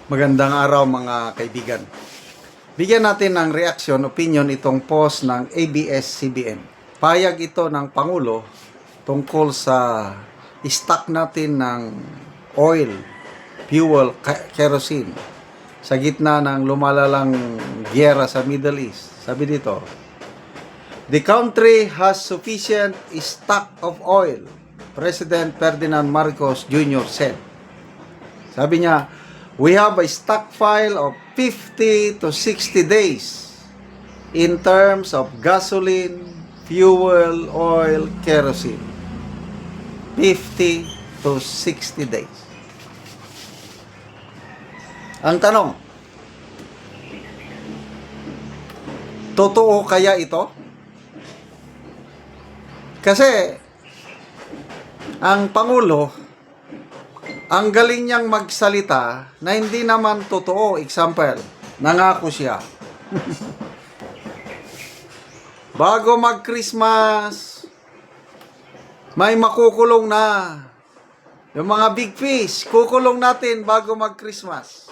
Magandang araw mga kaibigan. Bigyan natin ng reaction, opinion itong post ng ABS-CBN. Payag ito ng Pangulo tungkol sa stock natin ng oil, fuel, kerosene sa gitna ng lumalalang gyera sa Middle East. Sabi dito, the country has sufficient stock of oil, President Ferdinand Marcos Jr. said. Sabi niya, we have a stockpile of 50 to 60 days in terms of gasoline, fuel, oil, kerosene. 50 to 60 days. Ang tanong, totoo kaya ito? Kasi, ang Pangulo, ang galing niyang magsalita na hindi naman totoo. Example, nangako siya. Bago mag-Christmas, may makukulong na. Yung mga big fish, kukulong natin bago mag-Christmas.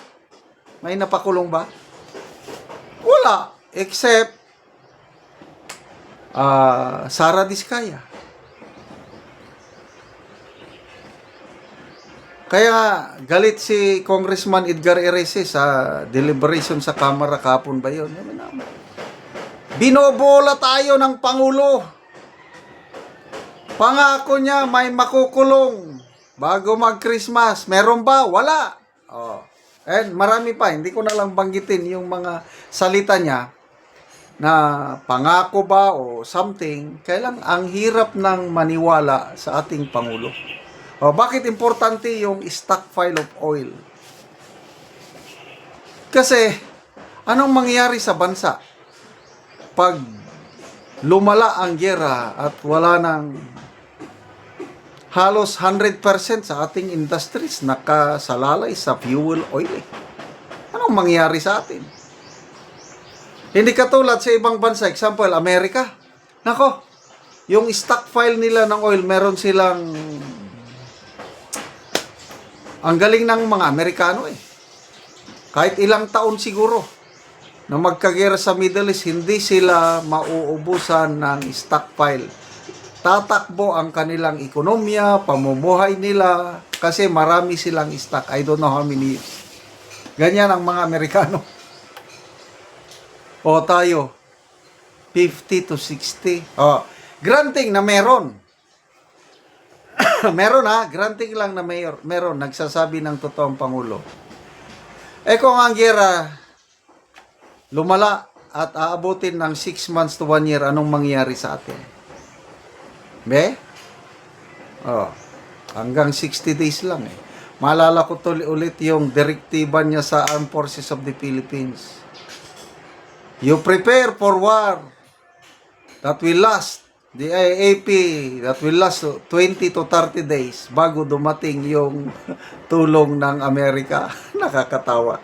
May napakulong ba? Wala. Except, Sara Diskaya. Kaya galit si Congressman Edgar Erese sa deliberation sa Kamara kapon ba yun? Binobola tayo ng Pangulo. Pangako niya may makukulong bago mag-Christmas. Meron ba? Wala. Oh. And marami pa. Hindi ko na lang banggitin yung mga salita niya na pangako ba o something. Kailang ang hirap ng maniwala sa ating Pangulo. O, bakit importante yung stockpile of oil? Kasi, anong mangyayari sa bansa pag lumala ang gyera at wala ng halos 100% sa ating industries nakasalalay sa fuel oil? Anong mangyayari sa atin? Hindi katulad sa ibang bansa, example, Amerika. Nako, yung stockpile nila ng oil, meron silang ang galing ng mga Amerikano eh. Kahit ilang taon siguro na magkagera sa Middle East, hindi sila mauubusan ng stockpile. Tatakbo ang kanilang ekonomiya, pamumuhay nila, kasi marami silang stock. I don't know how many years. Ganyan ang mga Amerikano. O tayo, 50 to 60. O, granting na meron. Meron granting lang na meron, nagsasabi ng totoong Pangulo. Kung ang gyera lumala at aabutin ng 6 months to 1 year, anong mangyayari sa atin? Hanggang 60 days lang eh. Maalala ko ulit yung direktiba niya sa Armed Forces of the Philippines. You prepare for war that will last. The IAP that will last 20 to 30 days bago dumating yung tulong ng Amerika. Nakakatawa.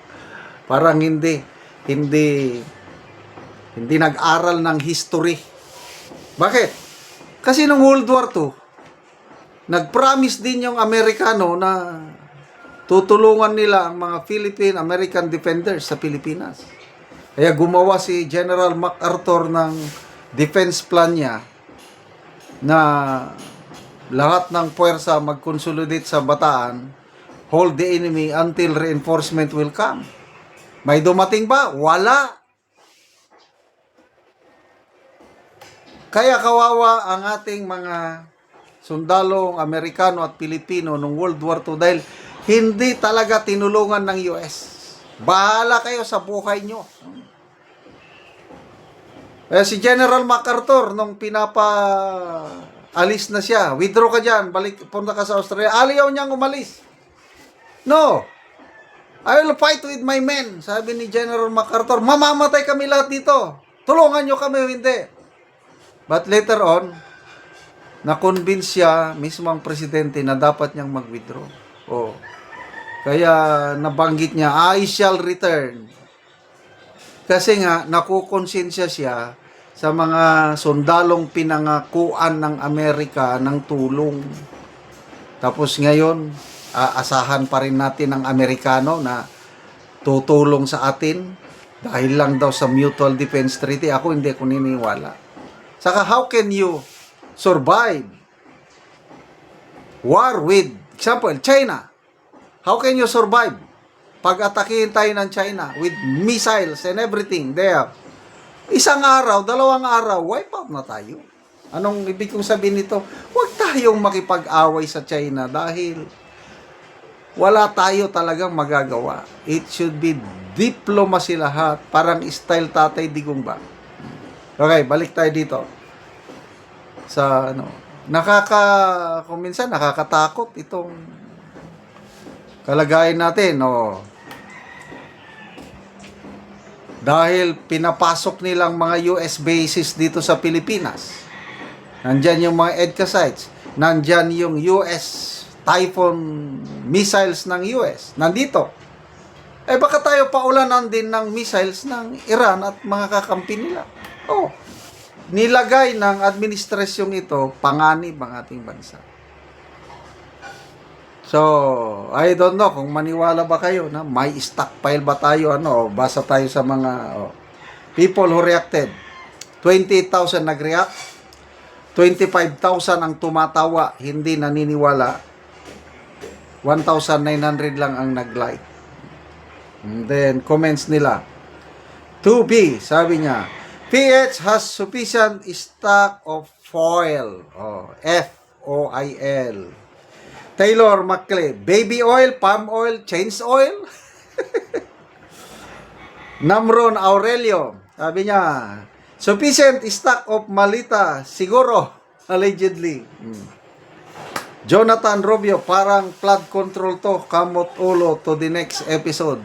Parang hindi nag-aral ng history. Bakit? Kasi nung World War II, nag-promise din yung Amerikano na tutulungan nila ang mga Philippine-American defenders sa Pilipinas. Kaya gumawa si General MacArthur ng defense plan niya na lahat ng puwersa mag-consolidate sa Bataan, hold the enemy until reinforcement will come. May dumating ba? Wala. Kaya kawawa ang ating mga sundalong Amerikano at Pilipino noong World War II dahil hindi talaga tinulungan ng US. Bahala kayo sa buhay nyo. Si General MacArthur, nung pinapa-alis na siya, withdraw ka dyan, punta ka sa Australia, ayaw niyang umalis. No, I will fight with my men, sabi ni General MacArthur. Mamamatay kami lahat dito. Tulungan nyo kami o hindi. But later on, na-convince siya, mismo ang presidente, na dapat niyang mag-withdraw. Kaya nabanggit niya, I shall return. Kasi nga, nakukonsensya siya sa mga sundalong pinangakuan ng Amerika ng tulong. Tapos ngayon, aasahan pa rin natin ng Amerikano na tutulong sa atin dahil lang daw sa Mutual Defense Treaty. Ako hindi ako niniwala. Saka how can you survive war with, example, China? How can you survive pag atakihin tayo ng China with missiles and everything there? Isang araw, dalawang araw, wipe out na tayo. Anong ibig kong sabihin nito? Huwag tayong makipag-away sa China dahil wala tayo talagang magagawa. It should be diplomacy lahat. Parang style Tatay Digong ba? Okay, balik tayo dito. Sa kung minsan nakakatakot itong kalagayan natin, dahil pinapasok nilang mga US bases dito sa Pilipinas. Nandyan yung mga EDCA sites. Nandyan yung US Typhoon missiles ng US. Nandito. Baka tayo paulanan din ng missiles ng Iran at mga kakampi nila. Nilagay ng administrasyong ito, panganib ang ating bansa. So, I don't know kung maniwala ba kayo na may stockpile ba tayo, basa tayo sa mga people who reacted. 28,000 nag-react, 25,000 ang tumatawa, hindi naniniwala, 1,900 lang ang nag-like. And then, comments nila. 2B, sabi niya, PH has sufficient stock of foil. F-O-I-L. Taylor Maclay, baby oil, palm oil, change oil. Namron Aurelio, sabi niya, sufficient stock of malita, siguro, allegedly. Jonathan Rubio, parang flood control to, kamot ulo to the next episode.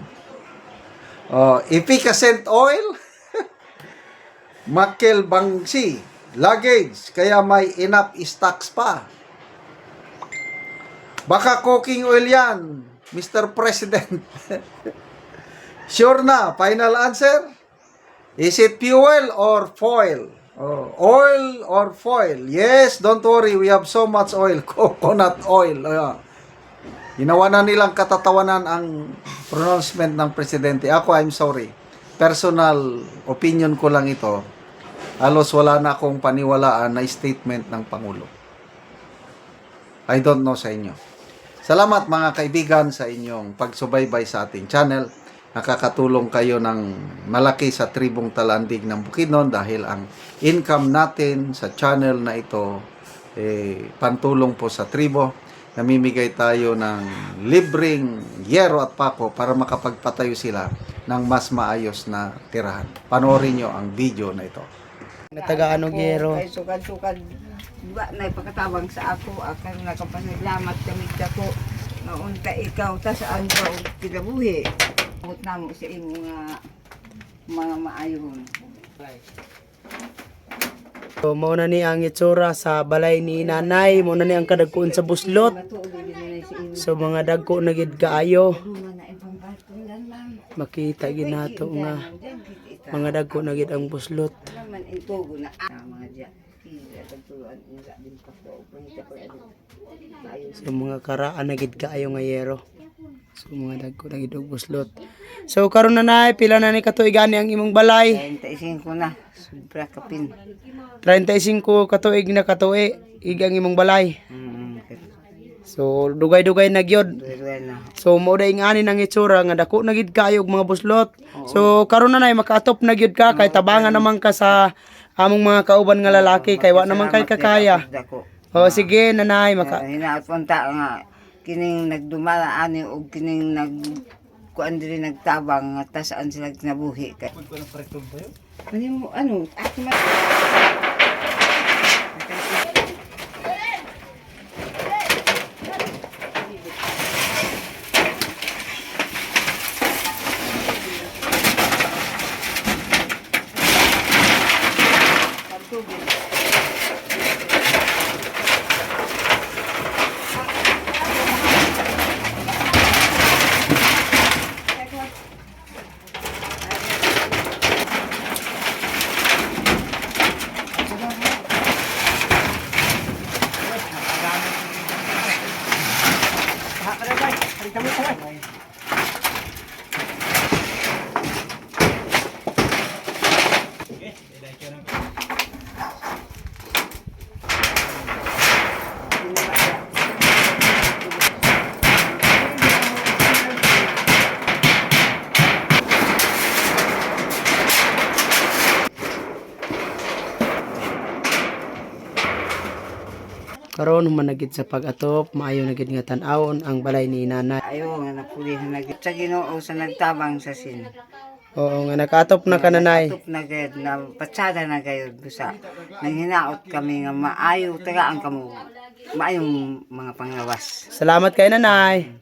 Efficacent oil, Makel Bangsi, luggage, kaya may enough stocks pa. Baka cooking oil yan, Mr. President. Sure na, final answer? Is it fuel or foil? Oil or foil? Yes, don't worry, we have so much oil. Coconut oil. Ginawa na nilang katatawanan ang pronouncement ng presidente. Ako, I'm sorry. Personal opinion ko lang ito. Halos wala na akong paniwalaan na statement ng Pangulo. I don't know sa inyo. Salamat mga kaibigan sa inyong pagsubaybay sa ating channel. Nakakatulong kayo ng malaki sa tribong Talandig ng Bukidnon dahil ang income natin sa channel na ito pantulong po sa tribo. Namimigay tayo ng libreng yero at pako para makapagpatayo sila ng mas maayos na tirahan. Panoorin nyo ang video na ito. Natagaan og yero. Kay sukad-sukad diba na ipakatawang sa ako akan nakapasalamat kami ko naunta ikaw ta saan ka og kinabuhi. Amot namo sa imo nga mga maayon. So, mao na ni ang itsura sa balay ni nanay, mao na ni ang kadagkuon sa buslot. So mga dagko na gid kaayo. Makita gid nato nga mga dagko na gid ang buslot. Naman intugo na mga diya. Tagtuan ila din pa ko. So mga karaan na gid kaayo nga yero. So mga dagko na gid og buslot. So karon na nay pila na ni katuig ani ang imong balay? 35 na. Sobra kapin. 35 katuig na katuig igang imong balay. So dugay-dugay na gyud. So mao day ngani nang itsura nga dako na gid kayo og mga buslot. So karon na nay makaatop na gyud ka kay tabangan naman ka sa among mga kauban nga lalaki kay wa naman kay kakaya. Sige nanay hinapunta nga kining nagdumala ani og kining kuan diri nagtabang nga tasaan sila kinabuhi kay. Ano Karon human na gid sa pag-atop, maayo na gid nga tan-awon ang balay ni nanay. Ayaw nga napulihan na gid sa Ginoo sa nagtabang sa sin. Oo nga nakatop na ka nanay. Tup na gayud na patsada na gayud busa. Nang hinaot kami nga maayo tagaan kamo. Maayong mga panglawas. Salamat kay nanay.